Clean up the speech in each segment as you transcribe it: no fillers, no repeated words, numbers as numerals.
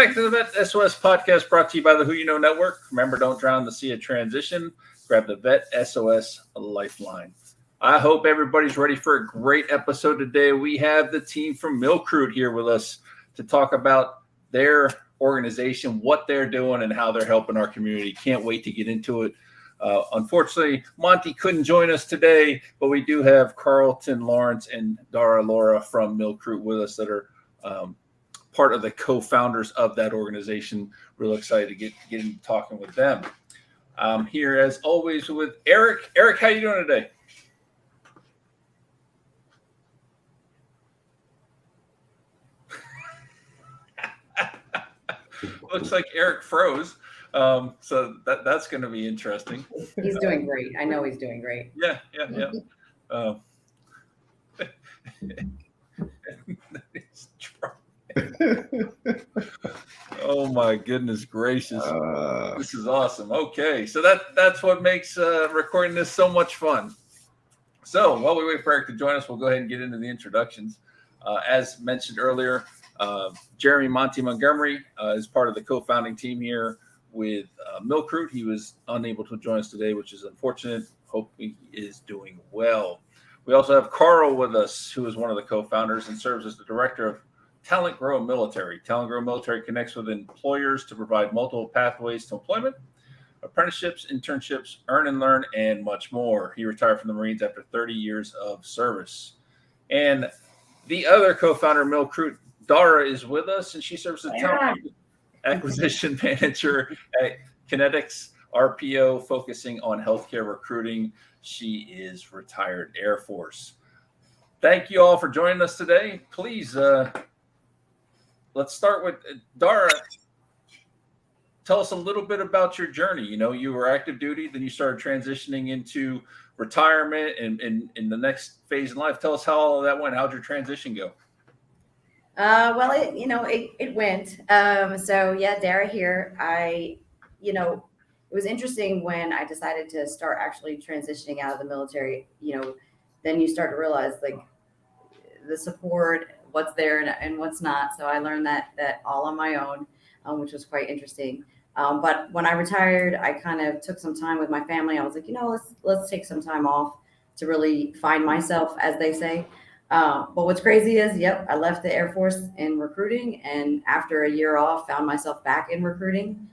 back to the VET S.O.S podcast brought to you by the Who You Know Network. Remember, don't drown the sea of transition. Grab the VET S.O.S Lifeline. I hope everybody's ready for a great episode today. We have the team from MILCRUIT here with us to talk about their organization, what they're doing, and how they're helping our community. Can't wait to get into it. Unfortunately, Monty couldn't join us today, but we do have Karleton, Lawrence, and Dara, Lora from MILCRUIT with us that are part of the co-founders of that organization. Real excited to get into talking with them. I'm here as always with Eric. Eric, how you doing today? Looks like Eric froze. So that's going to be interesting. He's doing great. I know he's doing great. Yeah. Oh my goodness gracious. This is awesome. Okay, so that's what makes recording this so much fun. So while we wait for Eric to join us, we'll go ahead and get into the introductions. As mentioned earlier, Jeremy Monty Montgomery is part of the co-founding team here with MILCRUIT. He was unable to join us today, which is unfortunate. Hope he is doing well. We also have Karl with us, who is one of the co-founders and serves as the director of Talent Grow Military. Talent Grow Military connects with employers to provide multiple pathways to employment, apprenticeships, internships, earn and learn, and much more. He retired from the Marines after 30 years of service. And the other co-founder of MILCRUIT, Dara, is with us, and she serves as talent acquisition manager at Kinetics RPO, focusing on healthcare recruiting. She is retired Air Force. Thank you all for joining us today. Please, let's start with Dara. Tell us a little bit about your journey. You know, you were active duty, then you started transitioning into retirement and in the next phase in life. Tell us how all of that went. How'd your transition go? Well, it went. So yeah, Dara here. It was interesting when I decided to start actually transitioning out of the military. Then you start to realize like the support, what's there and what's not. So I learned that all on my own, which was quite interesting. But when I retired, I kind of took some time with my family. I was like, let's take some time off to really find myself, as they say. But what's crazy is, I left the Air Force in recruiting, and after a year off, found myself back in recruiting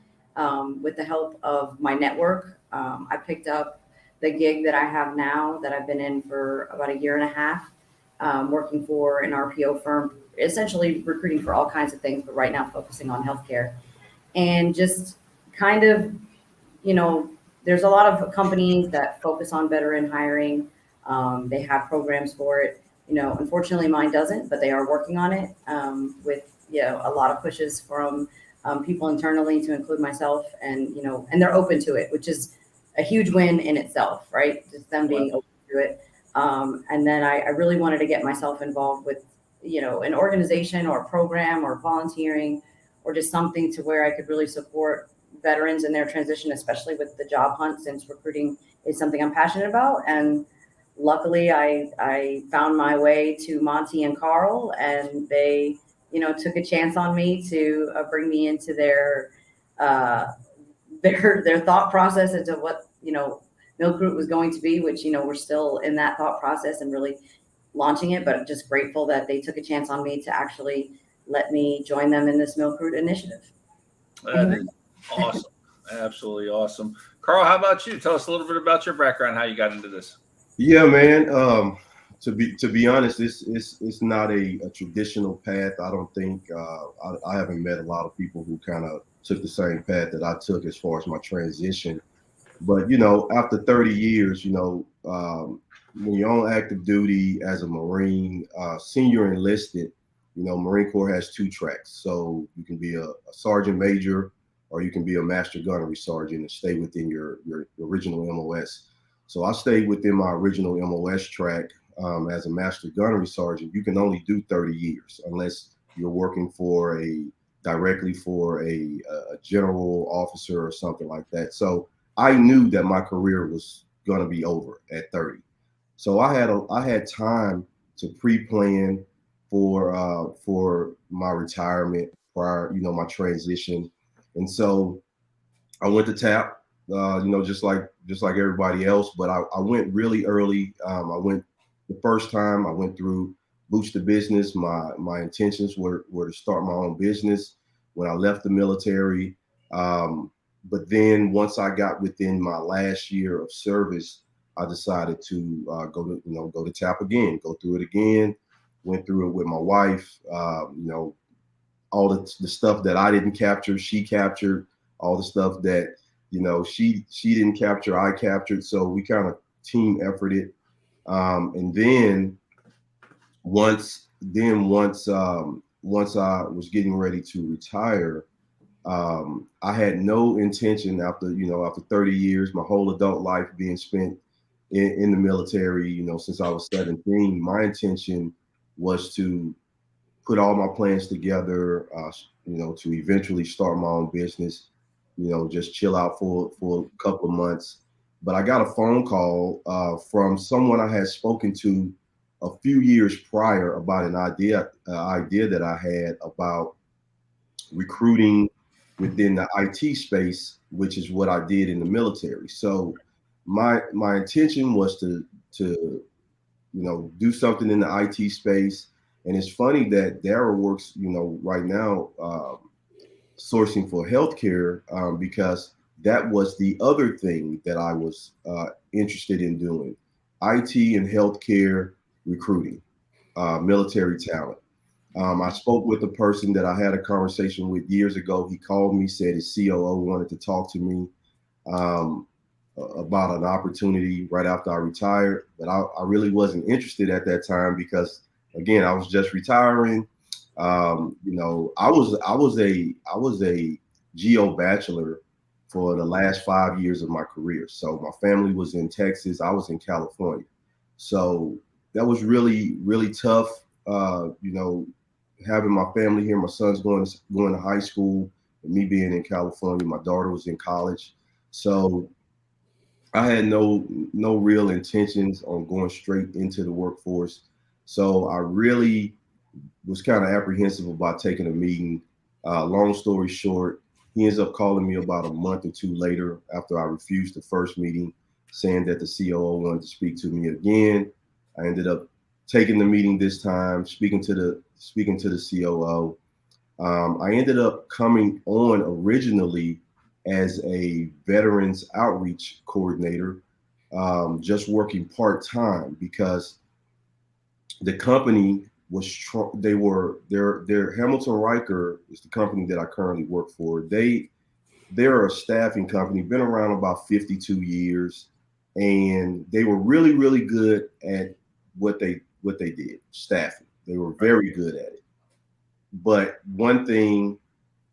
with the help of my network. I picked up the gig that I have now that I've been in for about a year and a half, working for an RPO firm, essentially recruiting for all kinds of things, but right now focusing on healthcare. And just kind of, there's a lot of companies that focus on veteran hiring. They have programs for it. Unfortunately mine doesn't, but they are working on it with, a lot of pushes from people internally to include myself, and they're open to it, which is a huge win in itself, right? Just them being open to it. And then I really wanted to get myself involved with, an organization or a program or volunteering or just something to where I could really support veterans in their transition, especially with the job hunt, since recruiting is something I'm passionate about. And luckily I found my way to Monty and Karl, and they, took a chance on me to bring me into their thought process into what, MILCRUIT was going to be, which, we're still in that thought process and really launching it, but I'm just grateful that they took a chance on me to actually let me join them in this MILCRUIT initiative. That is awesome. Absolutely awesome. Karl, how about you? Tell us a little bit about your background, how you got into this. Yeah, man. To be honest, it's not a traditional path. I don't think I haven't met a lot of people who kind of took the same path that I took as far as my transition. But after 30 years, when you're on active duty as a Marine, senior enlisted, Marine Corps has two tracks. So you can be a sergeant major, or you can be a master gunnery sergeant and stay within your original MOS. So I stayed within my original MOS track as a master gunnery sergeant. You can only do 30 years unless you're working directly for a general officer or something like that. So I knew that my career was going to be over at 30. So I had time to pre-plan for my retirement. prior, my transition. And so I went to TAP, just like everybody else, but I went really early. I went the first time I went through Boost the Business. My intentions were to start my own business when I left the military. But then once I got within my last year of service, I decided to go to TAP again, go through it again. Went through it with my wife. All the stuff that I didn't capture, she captured. All the stuff that she didn't capture, I captured. So we kind of team efforted. And then once I was getting ready to retire, I had no intention after 30 years, my whole adult life being spent in the military, since I was 17. My intention was to put all my plans together, to eventually start my own business, just chill out for a couple of months. But I got a phone call from someone I had spoken to a few years prior about an idea that I had about recruiting within the IT space, which is what I did in the military. So my intention was to do something in the IT space. And it's funny that Dara works, right now, sourcing for healthcare, because that was the other thing that I was interested in doing: IT and healthcare recruiting, military talent. I spoke with a person that I had a conversation with years ago. He called me, said his COO wanted to talk to me about an opportunity right after I retired, but I really wasn't interested at that time because, again, I was just retiring. I was a geo bachelor for the last 5 years of my career. So my family was in Texas. I was in California. So that was really, really tough. Having my family here, my son's going to high school, and me being in California, my daughter was in college. So I had no real intentions on going straight into the workforce. So I really was kind of apprehensive about taking a meeting. Long story short, he ends up calling me about a month or two later after I refused the first meeting, saying that the COO wanted to speak to me again. I ended up taking the meeting this time, speaking to the COO. I ended up coming on originally as a veterans outreach coordinator, just working part-time because the company was their Hamilton Riker is the company that I currently work for. They're a staffing company, been around about 52 years, and they were really, really good at what they did, staffing. They were very good at it. But one thing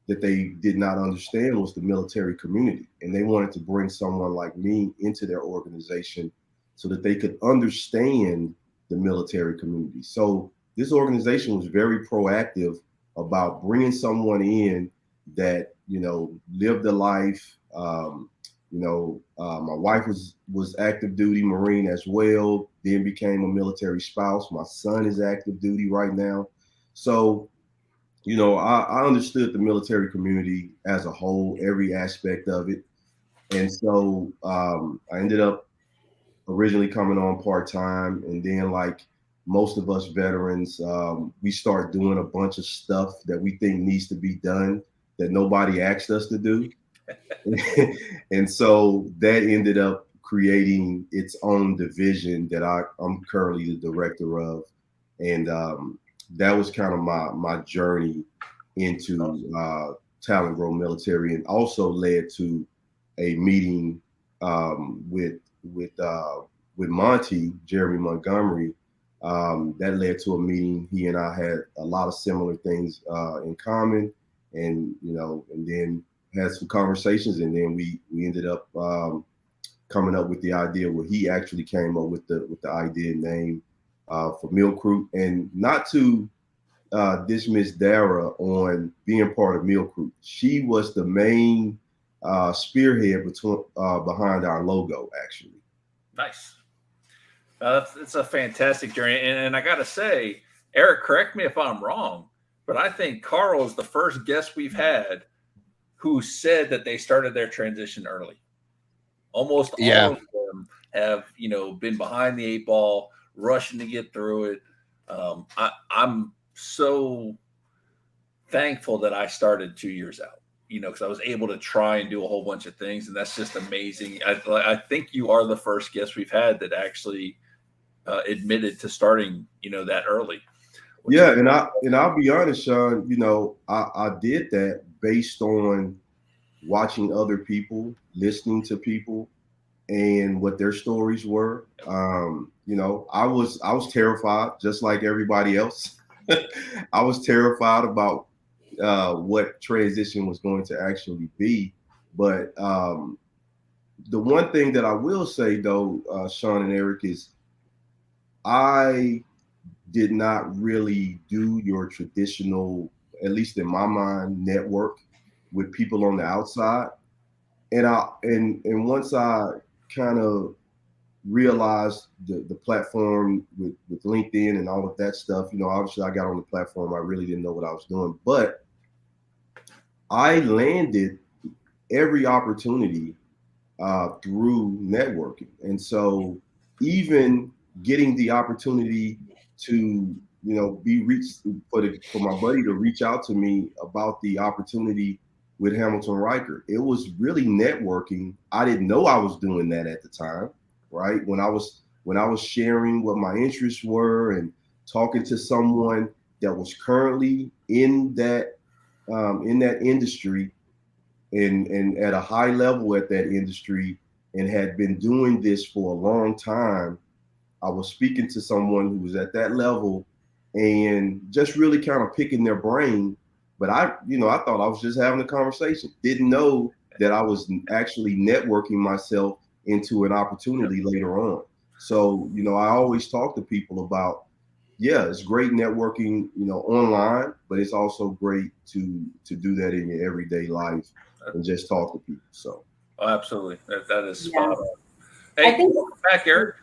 that they did not understand was the military community, and they wanted to bring someone like me into their organization so that they could understand the military community. So this organization was very proactive about bringing someone in that lived a life. My wife was active duty Marine as well, then became a military spouse. My son is active duty right now. So I understood the military community as a whole, every aspect of it. And so I ended up originally coming on part-time, and then, like most of us veterans, we start doing a bunch of stuff that we think needs to be done that nobody asked us to do. And so that ended up creating its own division that I'm currently the director of. And that was kind of my journey into Talent Grow Military, and also led to a meeting with Monty, Jeremy Montgomery. That led to a meeting. He and I had a lot of similar things in common, and then had some conversations, and then we ended up coming up with the idea where he actually came up with the idea name for MILCRUIT. And not to dismiss Dara on being part of MILCRUIT. She was the main spearhead behind our logo, actually. Nice. It's a fantastic journey. And I got to say, Eric, correct me if I'm wrong, but I think Karl is the first guest we've had who said that they started their transition early. Almost all of them have, been behind the 8 ball, rushing to get through it. I'm so thankful that I started 2 years out, because I was able to try and do a whole bunch of things, and that's just amazing. I think you are the first guest we've had that actually admitted to starting, that early. Yeah, and I'll be honest, Shawn. I did that based on watching other people, listening to people, and what their stories were. I was terrified, just like everybody else. I was terrified about what transition was going to actually be. But the one thing that I will say, though, Shawn and Eric, is I did not really do your traditional, at least in my mind, network with people on the outside. And once I kind of realized the platform with LinkedIn and all of that stuff, obviously I got on the platform, I really didn't know what I was doing, but I landed every opportunity through networking. And so even getting the opportunity to, be reached for my buddy to reach out to me about the opportunity with Hamilton Riker, it was really networking. I didn't know I was doing that at the time, right? When I was sharing what my interests were and talking to someone that was currently in that industry and at a high level at that industry and had been doing this for a long time, I was speaking to someone who was at that level and just really kind of picking their brain. But I thought I was just having a conversation. Didn't know that I was actually networking myself into an opportunity later on. So, I always talk to people about, it's great networking, online, but it's also great to do that in your everyday life and just talk to people. So, absolutely, that is spot on. Hey, I think back, Eric.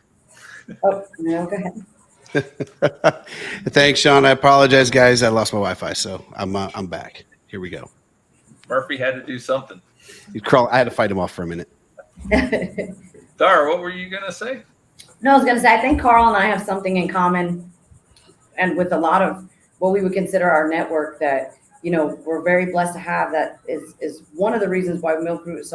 Oh no, go ahead. Thanks, Shawn. I apologize, guys. I lost my Wi-Fi, so I'm back. Here we go. Murphy had to do something. Karl, I had to fight him off for a minute. Dara, what were you gonna say? No, I was gonna say I think Karl and I have something in common, and with a lot of what we would consider our network that we're very blessed to have. That is one of the reasons why MILCRUIT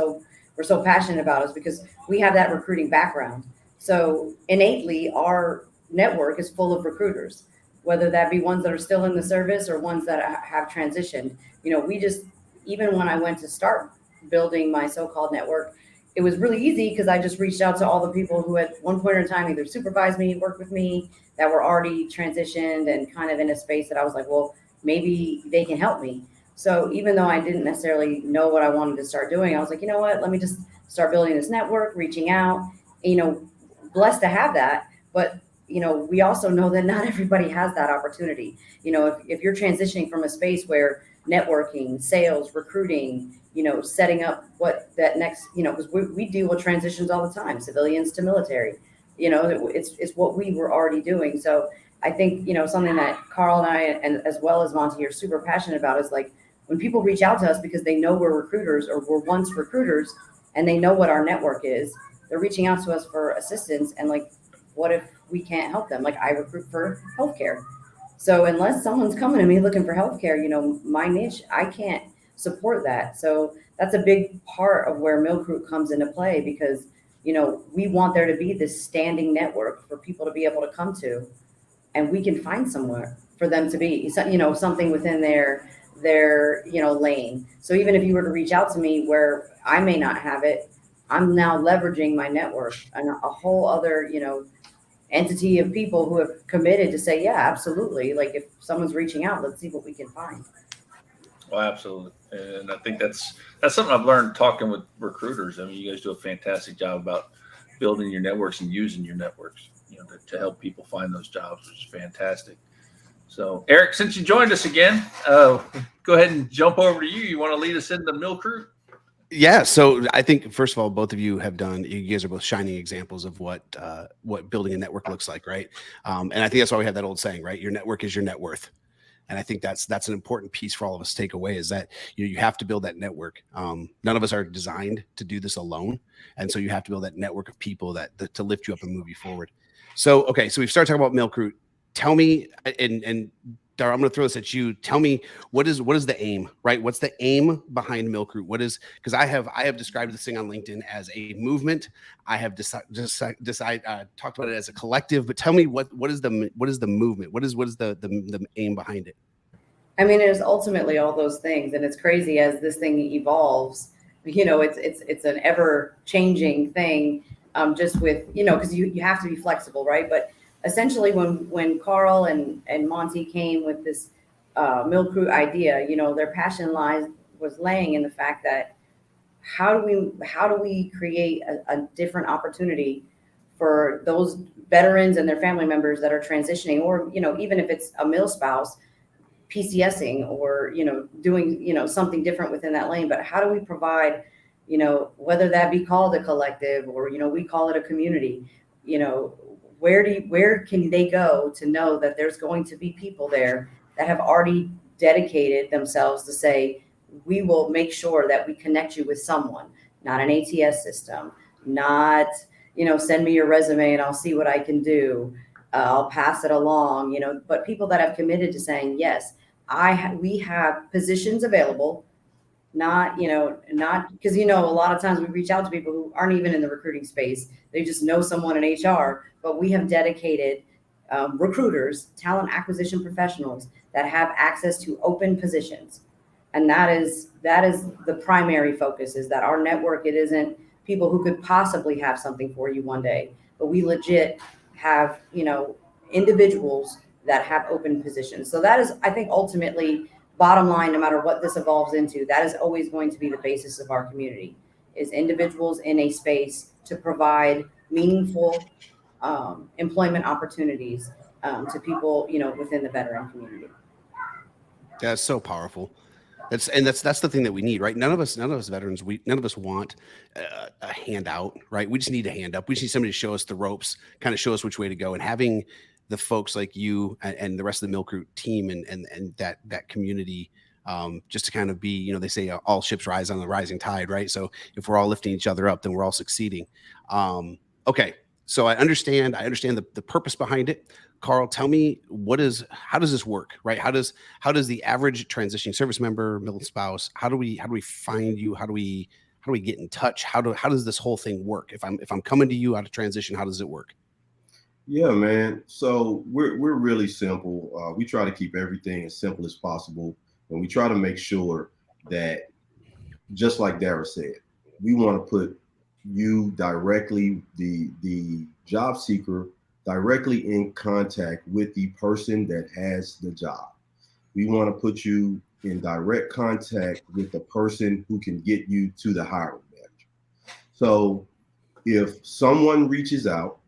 we're so passionate about is because we have that recruiting background. So innately, our network is full of recruiters, whether that be ones that are still in the service or ones that have transitioned. We just, even when I went to start building my so-called network, it was really easy because I just reached out to all the people who at one point in time either supervised me, worked with me, that were already transitioned and kind of in a space that I was like, well, maybe they can help me. So even though I didn't necessarily know what I wanted to start doing, I was like, you know what, let me just start building this network, reaching out, blessed to have that. But, we also know that not everybody has that opportunity. If you're transitioning from a space where networking, sales, recruiting, setting up what that next, because we deal with transitions all the time, civilians to military, it's what we were already doing. So I think, something that Karl and I, and as well as Monty, are super passionate about is like when people reach out to us because they know we're recruiters or we're once recruiters and they know what our network is, they're reaching out to us for assistance. And like, what if we can't help them? Like I recruit for healthcare. So unless someone's coming to me looking for healthcare, my niche, I can't support that. So that's a big part of where MILCRUIT comes into play because, we want there to be this standing network for people to be able to come to, and we can find somewhere for them to be, something within their lane. So even if you were to reach out to me where I may not have it, I'm now leveraging my network and a whole other, entity of people who have committed to say, yeah, absolutely. Like if someone's reaching out, let's see what we can find. Well, absolutely. And I think that's something I've learned talking with recruiters. I mean, you guys do a fantastic job about building your networks and using your networks, to help people find those jobs, which is fantastic. So Eric, since you joined us again, go ahead and jump over to you. You want to lead us into MILCRUIT? Yeah. So I think, first of all, both of you have done, you guys are both shining examples of what building a network looks like. Right. And I think that's why we have that old saying, right? Your network is your net worth. And I think that's an important piece for all of us to take away, is that you have to build that network. None of us are designed to do this alone. And so you have to build that network of people that to lift you up and move you forward. So, okay. So we've started talking about MILCRUIT. Tell me, and Dara, I'm going to throw this at you. Tell me, what is the aim, right? What's the aim behind MILCRUIT? What is, because I have described this thing on LinkedIn as a movement. I have talked about it as a collective, but tell me what is the movement? What is the aim behind it? I mean, it is ultimately all those things, and it's crazy as this thing evolves. It's an ever changing thing. Just with because you have to be flexible, right? But essentially, when Karl and Monty came with this MILCRUIT idea, their passion was laying in the fact that how do we create a different opportunity for those veterans and their family members that are transitioning, or even if it's a mil spouse PCSing, or doing something different within that lane. But how do we provide, whether that be called a collective, or we call it a community, where can they go to know that there's going to be people there that have already dedicated themselves to say, we will make sure that we connect you with someone, not an ATS system, not send me your resume and I'll see what I can do, I'll pass it along, but people that have committed to saying, yes, we have positions available, not because a lot of times we reach out to people who aren't even in the recruiting space. They just know someone in HR, but we have dedicated recruiters, talent acquisition professionals that have access to open positions. And that is the primary focus, is that our network, it isn't people who could possibly have something for you one day, but we legit have, individuals that have open positions. So that is, I think, ultimately, bottom line, no matter what this evolves into, that is always going to be the basis of our community, is individuals in a space to provide meaningful employment opportunities to people, within the veteran community. That's so powerful. That's the thing that we need, right? None of us veterans, none of us want a handout, right? We just need a hand up. We just need somebody to show us the ropes, kind of show us which way to go. And having the folks like you and the rest of the MILCRUIT team and that community, just to kind of be, they say all ships rise on the rising tide, right? So if we're all lifting each other up, then we're all succeeding. Okay. So I understand the purpose behind it. Karl, tell me, how does this work, right? How does the average transitioning service member, mil spouse, how do we find you? How do we get in touch? How does this whole thing work? If I'm coming to you out of transition, how does it work? Yeah, man. So we're really simple. We try to keep everything as simple as possible, and we try to make sure that, just like Dara said, we want to put you directly, the job seeker, directly in contact with the person that has the job. We want to put you in direct contact with the person who can get you to the hiring manager. So if someone reaches out,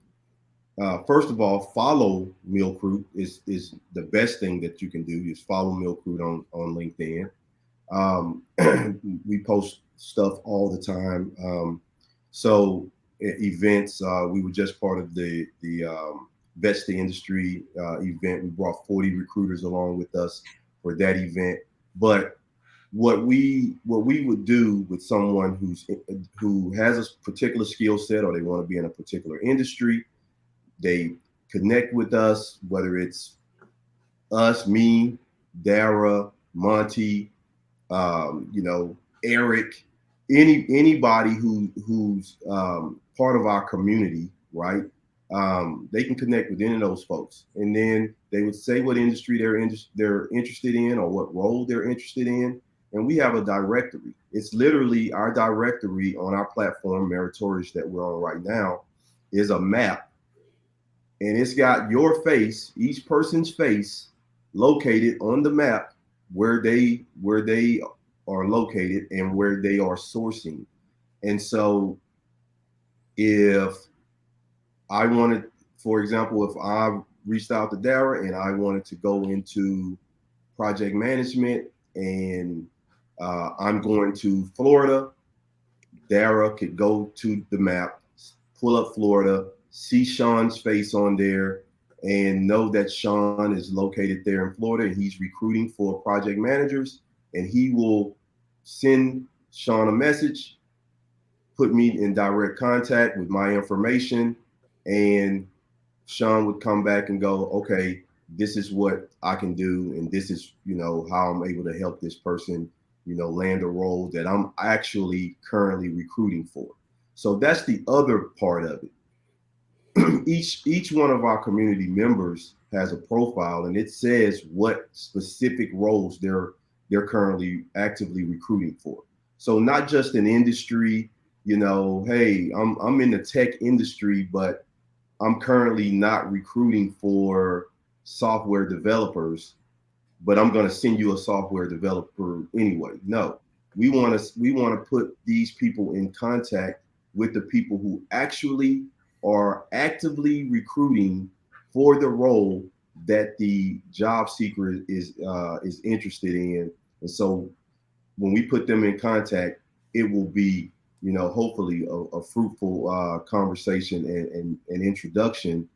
first of all, follow MILCRUIT is the best thing that you can do. Is follow MILCRUIT on LinkedIn. We post stuff all the time. So events, we were just part of the VET S.O.S industry event. We brought 40 recruiters along with us for that event. But what we would do with someone who has a particular skill set, or they want to be in a particular industry, they connect with us, whether it's us, me, Dara, Monty, Eric, anybody who's part of our community, right? They can connect with any of those folks, and then they would say what industry they're interested in, or what role they're interested in, and we have a directory. It's literally our directory on our platform, Meritorious, that we're on right now, is a map. And it's got your face, each person's face, located on the map where they are located and where they are sourcing. And so if I wanted, for example, if I reached out to Dara and I wanted to go into project management and I'm going to Florida, Dara could go to the map, pull up Florida, see Shawn's face on there, and know that Shawn is located there in Florida and he's recruiting for project managers, and he will send Shawn a message, put me in direct contact with my information, and Shawn would come back and go, okay, this is what I can do, and this is, how I'm able to help this person, land a role that I'm actually currently recruiting for. So that's the other part of it. Each one of our community members has a profile, and it says what specific roles they're currently actively recruiting for. So not just an industry, hey, I'm in the tech industry, but I'm currently not recruiting for software developers, but I'm going to send you a software developer anyway. No, we want to put these people in contact with the people who actually are actively recruiting for the role that the job seeker is interested in. And so when we put them in contact, it will be, hopefully a fruitful conversation and introduction.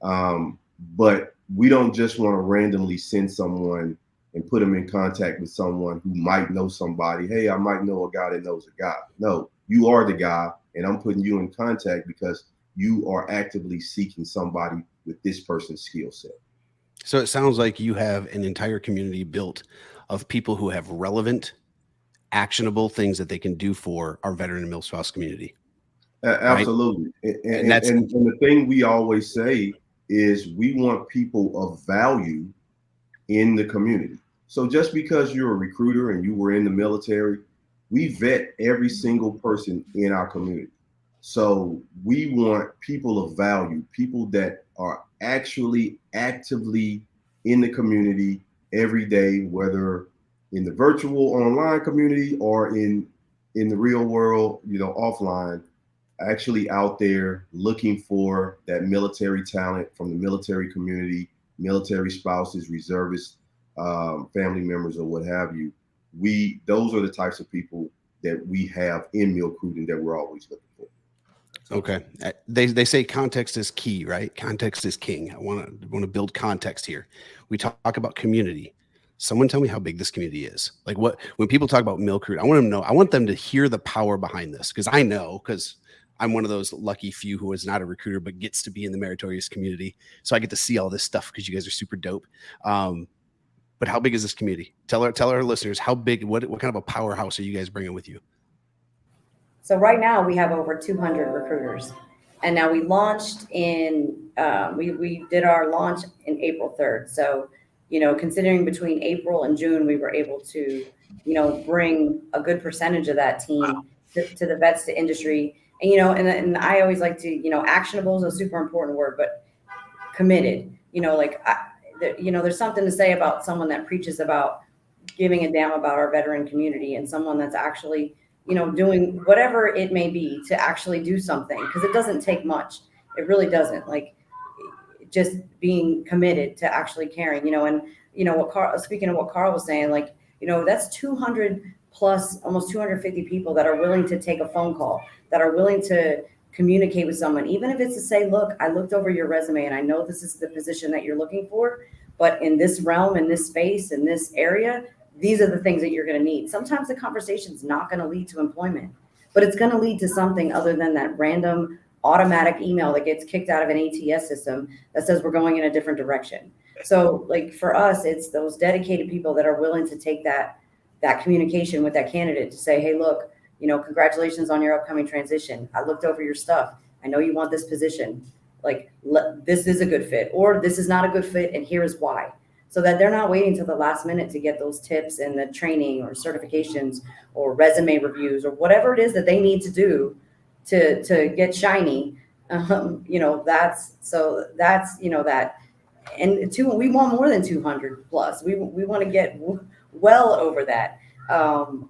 But we don't just want to randomly send someone and put them in contact with someone who might know somebody. Hey, I might know a guy that knows a guy. No, you are the guy, and I'm putting you in contact because you are actively seeking somebody with this person's skill set. So it sounds like you have an entire community built of people who have relevant, actionable things that they can do for our veteran and MILCRUIT community. Absolutely. Right? And the thing we always say is we want people of value in the community. So just because you're a recruiter and you were in the military, we vet every single person in our community. So we want people of value, people that are actually actively in the community every day, whether in the virtual online community or in the real world, offline, actually out there looking for that military talent from the military community, military spouses, reservists, family members, or what have you. Those are the types of people that we have in MILCRUIT and that we're always looking for. Okay. They say context is key, right? Context is king. I want to build context here. We talk about community. Someone tell me how big this community is. Like when people talk about MILCRUIT, I want them to know, I want them to hear the power behind this. Cause I'm one of those lucky few who is not a recruiter, but gets to be in the meritorious community. So I get to see all this stuff because you guys are super dope. But how big is this community? Tell our listeners how big, what kind of a powerhouse are you guys bringing with you? So right now we have over 200 recruiters, and now we launched in, we did our launch in April 3rd. So, considering between April and June, we were able to, bring a good percentage of that team to the vets to industry. And, and I always like to, actionable is a super important word, but committed, there's something to say about someone that preaches about giving a damn about our veteran community and someone that's actually, doing whatever it may be to actually do something, because it doesn't take much. It really doesn't. Like just being committed to actually caring, and speaking of what Karl was saying, that's 200 plus, almost 250 people that are willing to take a phone call, that are willing to communicate with someone, even if it's to say, look, I looked over your resume and I know this is the position that you're looking for, but in this realm, in this space, in this area, these are the things that you're going to need. Sometimes the conversation is not going to lead to employment, but it's going to lead to something other than that random automatic email that gets kicked out of an ATS system that says we're going in a different direction. So for us, it's those dedicated people that are willing to take that communication with that candidate to say, hey, look, congratulations on your upcoming transition. I looked over your stuff. I know you want this position. This is a good fit, or this is not a good fit, and here's why. So that they're not waiting till the last minute to get those tips and the training or certifications or resume reviews or whatever it is that they need to do to get shiny. That's that. And we want more than 200 plus. We want to get well over that, to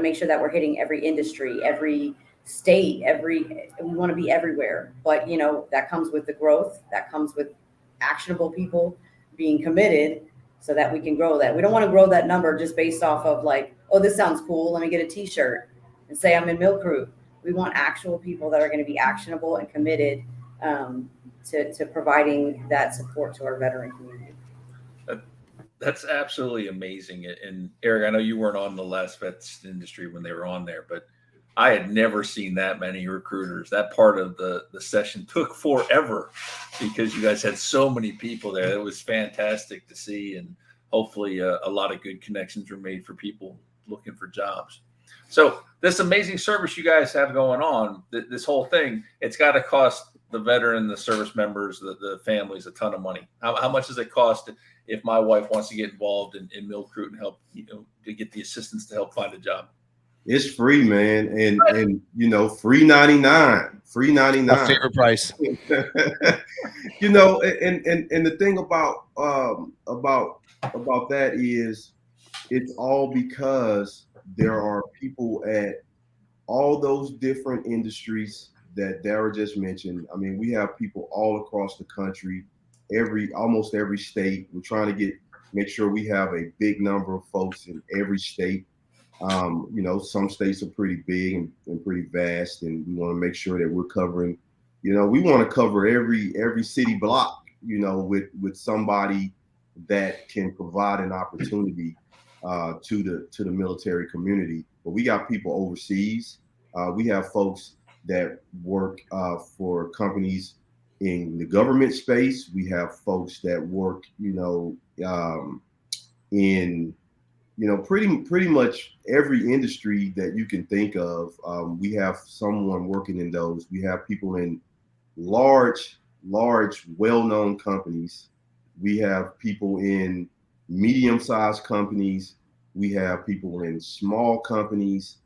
make sure that we're hitting every industry, every state, we want to be everywhere. But, that comes with the growth, that comes with actionable people being committed so that we can grow that. We don't want to grow that number just based off of this sounds cool, let me get a t-shirt and say I'm in MILCRUIT. We want actual people that are going to be actionable and committed to providing that support to our veteran community. That's absolutely amazing. And Eric, I know you weren't on the last vets industry when they were on there, but I had never seen that many recruiters. That part of the session took forever because you guys had so many people there. It was fantastic to see, and hopefully a lot of good connections were made for people looking for jobs. So this amazing service you guys have going on, this whole thing, it's got to cost the veteran, the service members, the families a ton of money. How much does it cost if my wife wants to get involved in MILCRUIT and help, to get the assistance to help find a job? It's free, man, and free 99, free 99. My favorite price. And the thing about that is, it's all because there are people at all those different industries that Dara just mentioned. I mean, we have people all across the country, almost every state. We're trying to make sure we have a big number of folks in every state. Some states are pretty big and pretty vast, and we want to make sure that we're covering, we want to cover every city block, with somebody that can provide an opportunity to the military community. But we got people overseas. We have folks that work for companies in the government space. We have folks that work, in pretty much every industry that you can think of. We have someone working in those. We have people in large, well-known companies. We have people in medium-sized companies. We have people in small companies.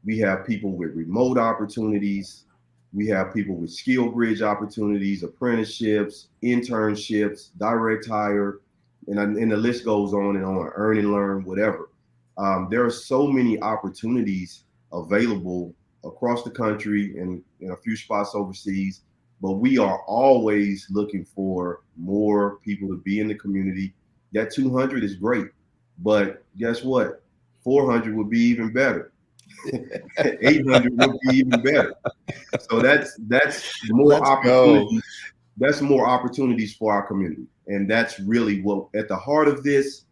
We have people with remote opportunities. We have people with skill bridge opportunities, apprenticeships, internships, direct hire, and the list goes on and on, earn and learn, whatever. There are so many opportunities available across the country and in a few spots overseas, but we are always looking for more people to be in the community. That 200 is great, but guess what? 400 would be even better. 800 would be even better. So that's more opportunities. That's more opportunities for our community. And that's really what, at the heart of this,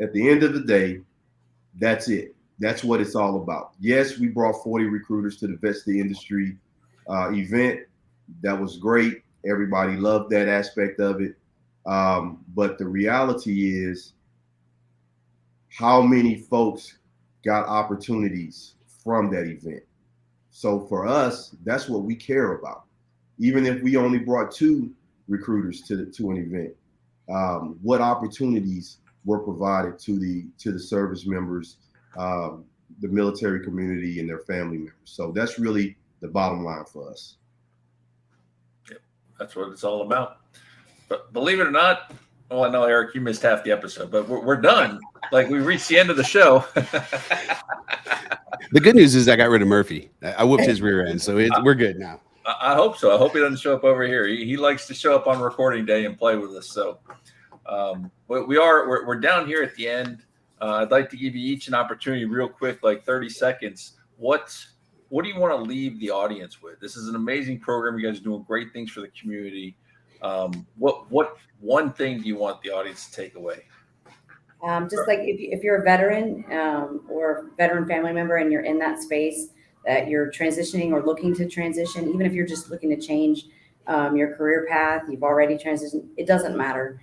at the end of the day, that's it. That's what it's all about. Yes, we brought 40 recruiters to the Vets the Industry event. That was great. Everybody loved that aspect of it. But the reality is, how many folks got opportunities from that event? So for us, that's what we care about. Even if we only brought 2 recruiters to an event, what opportunities were provided to the service members, the military community, and their family members. So that's really the bottom line for us. Yep, that's what it's all about. But believe it or not, I know, Eric, you missed half the episode, but we're done. Like, we reached the end of the show. The good news is I got rid of Murphy. I whooped his rear end, so we're good now. I hope so. I hope he doesn't show up over here. He likes to show up on recording day and play with us. So we're down here at the end. I'd like to give you each an opportunity real quick, like 30 seconds. What do you want to leave the audience with? This is an amazing program. You guys are doing great things for the community. What one thing do you want the audience to take away? Just like if you're a veteran or veteran family member and you're in that space that you're transitioning or looking to transition, even if you're just looking to change your career path, you've already transitioned, it doesn't matter.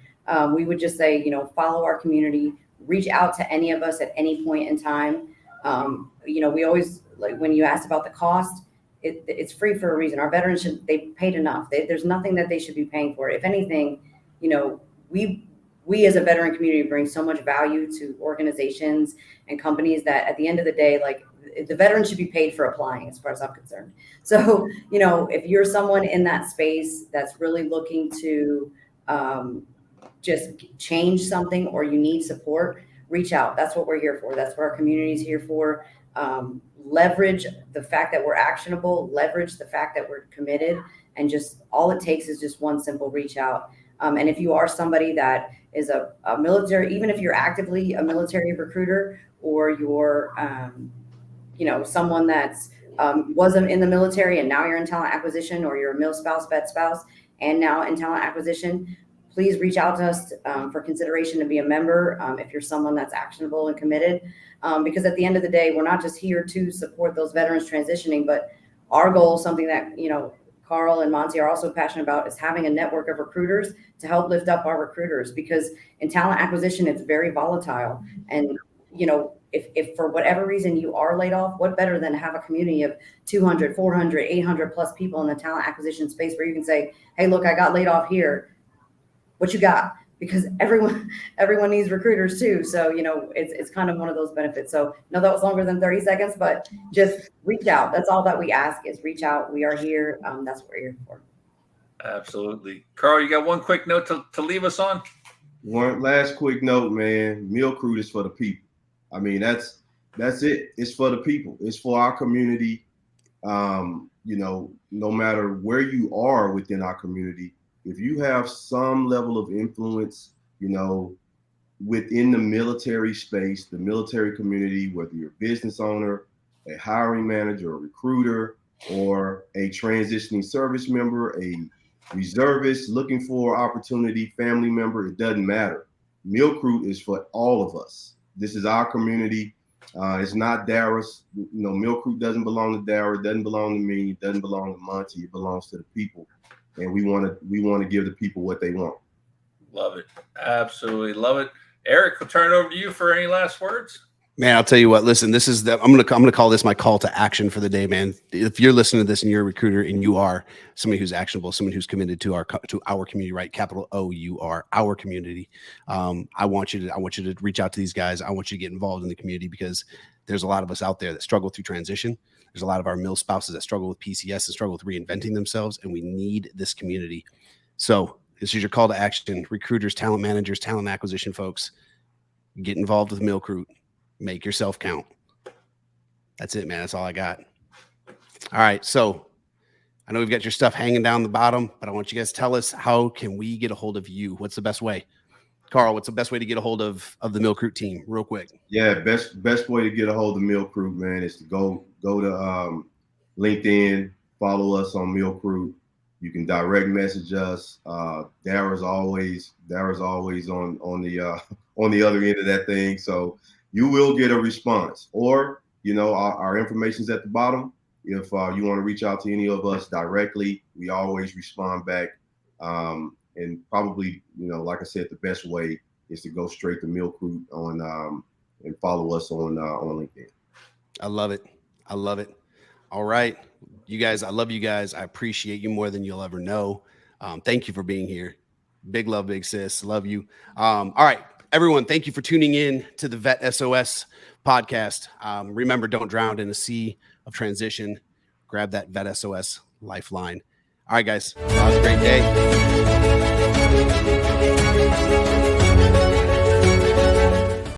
We would just say, follow our community, reach out to any of us at any point in time. We always, like, when you asked about the cost, it's free for a reason. Our veterans they paid enough. There's nothing that they should be paying for. If anything, we as a veteran community bring so much value to organizations and companies that at the end of the day, like, the veterans should be paid for applying, as far as I'm concerned. So, if you're someone in that space that's really looking to just change something, or you need support, reach out. That's what we're here for. That's what our community is here for. Leverage the fact that we're actionable, leverage the fact that we're committed, and just all it takes is just one simple reach out. And if you are somebody that is a military, even if you're actively a military recruiter, or you're, someone that's wasn't in the military and now you're in talent acquisition, or you're a MIL spouse, VET spouse, and now in talent acquisition, please reach out to us for consideration to be a member if you're someone that's actionable and committed. Because at the end of the day, we're not just here to support those veterans transitioning, but our goal, something that, you know, Karl and Monty are also passionate about, is having a network of recruiters to help lift up our recruiters, because in talent acquisition, it's very volatile. And, you know, if for whatever reason you are laid off, what better than to have a community of 200, 400, 800 plus people in the talent acquisition space where you can say, hey, look, I got laid off here. What you got? Because everyone needs recruiters too. So, you know, it's kind of one of those benefits. So no, that was longer than 30 seconds, but just reach out. That's all that we ask, is reach out. We are here. That's what we're here for. Absolutely. Karl, you got one quick note to leave us on? One last quick note, man. MILCRUIT is for the people. I mean, that's it. It's for the people. It's for our community. You know, no matter where you are within our community, if you have some level of influence, you know, within the military space, the military community, whether you're a business owner, a hiring manager, a recruiter, or a transitioning service member, a reservist looking for opportunity, family member, it doesn't matter. MILCRUIT is for all of us. This is our community. It's not Dara's. You know, MILCRUIT doesn't belong to Dara, doesn't belong to me, doesn't belong to Monty. It belongs to the people. And we want to give the people what they want. Love it. Absolutely love it. Eric, we'll turn it over to you for any last words. Man, I'll tell you what, listen, this is I'm gonna call this my call to action for the day, man. If you're listening to this and you're a recruiter and you are somebody who's actionable, someone who's committed to our community, right? Capital O-U-R, our community. I want you to reach out to these guys. I want you to get involved in the community, because there's a lot of us out there that struggle through transition. There's a lot of our MIL spouses that struggle with PCS and struggle with reinventing themselves, and we need this community. So this is your call to action. Recruiters, talent managers, talent acquisition folks, get involved with MILCRUIT. Make yourself count. That's it, man. That's all I got. All right. So I know we've got your stuff hanging down the bottom, but I want you guys to tell us, how can we get a hold of you? What's the best way? Karl, what's the best way to get a hold of the MILCRUIT team real quick? Yeah, best way to get a hold of MILCRUIT, man, is to go to LinkedIn, follow us on MILCRUIT. You can direct message us. Dara's always on the other end of that thing. So you will get a response, or, you know, our information is at the bottom. If you want to reach out to any of us directly, we always respond back. And probably, you know, like I said, the best way is to go straight to MILCRUIT on and follow us on LinkedIn. I love it. I love it. All right, you guys, I love you guys. I appreciate you more than you'll ever know. Thank you for being here. Big love, big sis. Love you. All right, everyone, thank you for tuning in to the VET S.O.S podcast. Remember, don't drown in a sea of transition. Grab that VET S.O.S lifeline. All right, guys, have a great day.